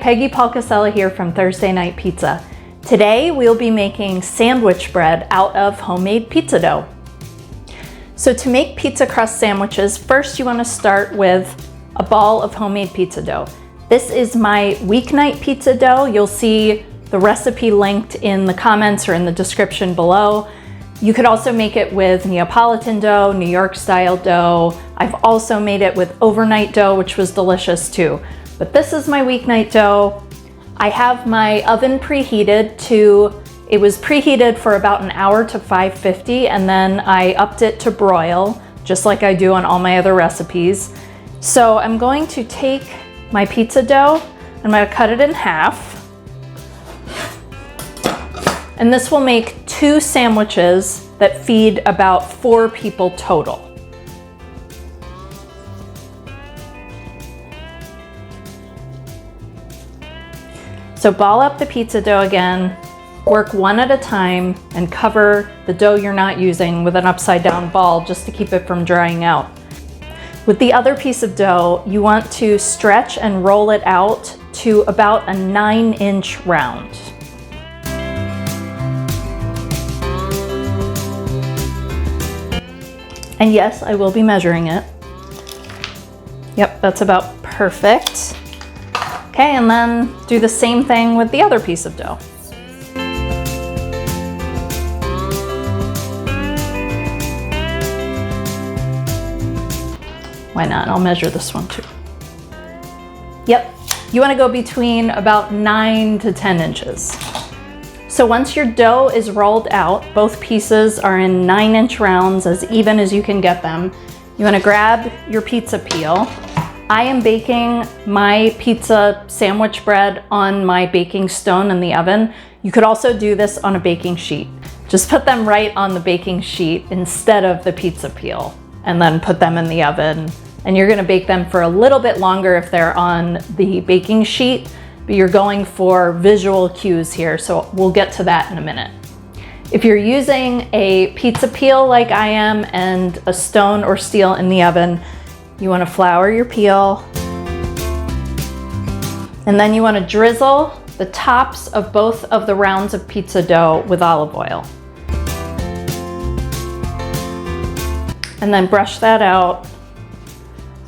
Peggy Paul Casella here from Thursday Night Pizza. Today we'll be making sandwich bread out of homemade pizza dough. So to make pizza crust sandwiches, first you want to start with a ball of homemade pizza dough. This is my weeknight pizza dough. You'll see the recipe linked in the comments or in the description below. You could also make it with Neapolitan dough, New York style dough. I've also made it with overnight dough, which was delicious too. But this is my weeknight dough. I have my oven preheated it was preheated for about an hour to 550, and then I upped it to broil, just like I do on all my other recipes. So I'm going to take my pizza dough, I'm going to cut it in half. And this will make 2 sandwiches that feed about 4 people total. So ball up the pizza dough again, work one at a time, and cover the dough you're not using with an upside down ball just to keep it from drying out. With the other piece of dough, you want to stretch and roll it out to about a 9-inch round. And yes, I will be measuring it. Yep, that's about perfect. Okay, and then do the same thing with the other piece of dough. Why not? I'll measure this one too. Yep, you want to go between about 9 to 10 inches. So once your dough is rolled out, both pieces are in 9-inch rounds, as even as you can get them. You want to grab your pizza peel. I am baking my pizza sandwich bread on my baking stone in the oven. You could also do this on a baking sheet. Just put them right on the baking sheet instead of the pizza peel, and then put them in the oven. And you're gonna bake them for a little bit longer if they're on the baking sheet, but you're going for visual cues here, so we'll get to that in a minute. If you're using a pizza peel like I am and a stone or steel in the oven, you want to flour your peel, and then you want to drizzle the tops of both of the rounds of pizza dough with olive oil. And then brush that out,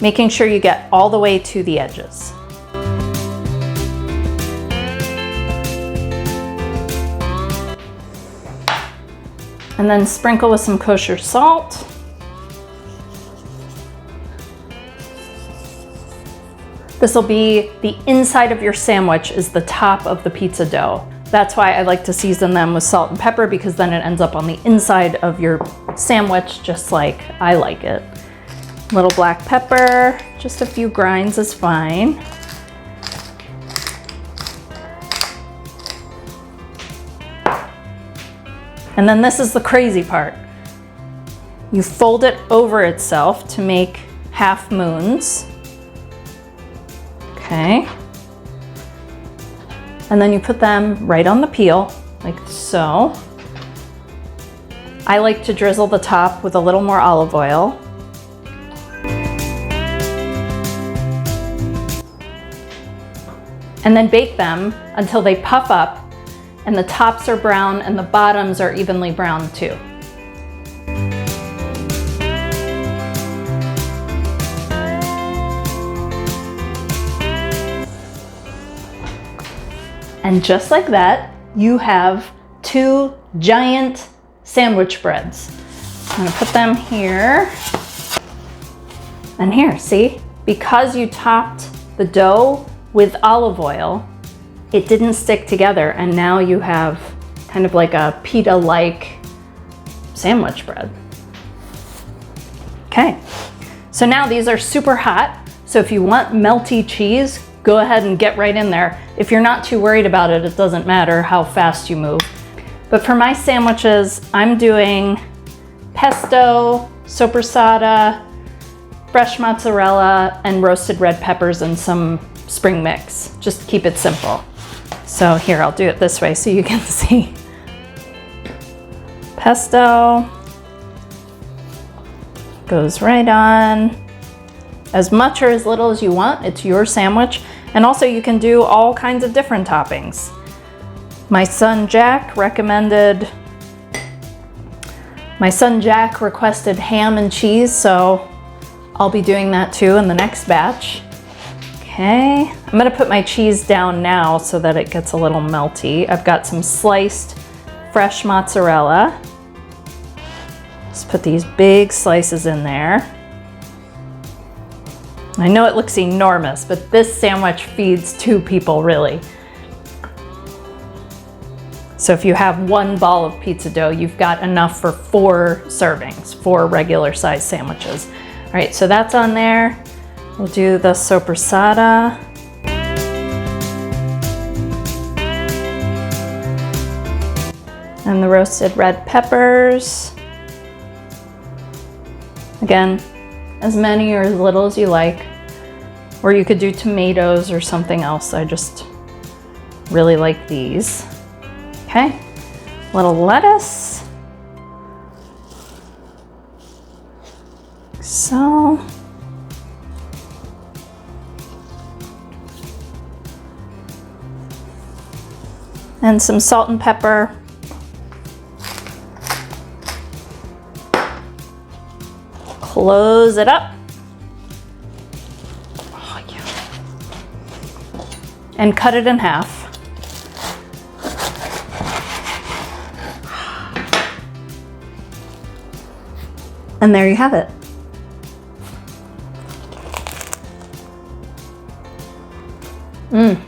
making sure you get all the way to the edges. And then sprinkle with some kosher salt. This will be the inside of your sandwich, is the top of the pizza dough. That's why I like to season them with salt and pepper, because then it ends up on the inside of your sandwich, just like I like it. Little black pepper, just a few grinds is fine. And then this is the crazy part. You fold it over itself to make half moons. Okay. And then you put them right on the peel, like so. I like to drizzle the top with a little more olive oil. And then bake them until they puff up and the tops are brown and the bottoms are evenly brown too. And just like that, you have 2 giant sandwich breads. I'm gonna put them here and here, see? Because you topped the dough with olive oil, it didn't stick together, and now you have kind of like a pita-like sandwich bread. Okay, so now these are super hot, so if you want melty cheese, go ahead and get right in there. If you're not too worried about it, it doesn't matter how fast you move. But for my sandwiches, I'm doing pesto, soppressata, fresh mozzarella, and roasted red peppers and some spring mix. Just keep it simple. So here, I'll do it this way so you can see. Pesto goes right on. As much or as little as you want, it's your sandwich. And also you can do all kinds of different toppings. My son Jack requested ham and cheese, so I'll be doing that too in the next batch. Okay, I'm gonna put my cheese down now so that it gets a little melty. I've got some sliced fresh mozzarella. Let's put these big slices in there. I know it looks enormous, but this sandwich feeds 2 people really. So if you have 1 ball of pizza dough, you've got enough for 4 servings, 4 regular size sandwiches. All right, so that's on there. We'll do the soppressata. And the roasted red peppers. Again, as many or as little as you like. Or you could do tomatoes or something else. I just really like these. Okay, little lettuce. So. And some salt and pepper. Close it up. Oh, yeah. And cut it in half. And there you have it. Mmm.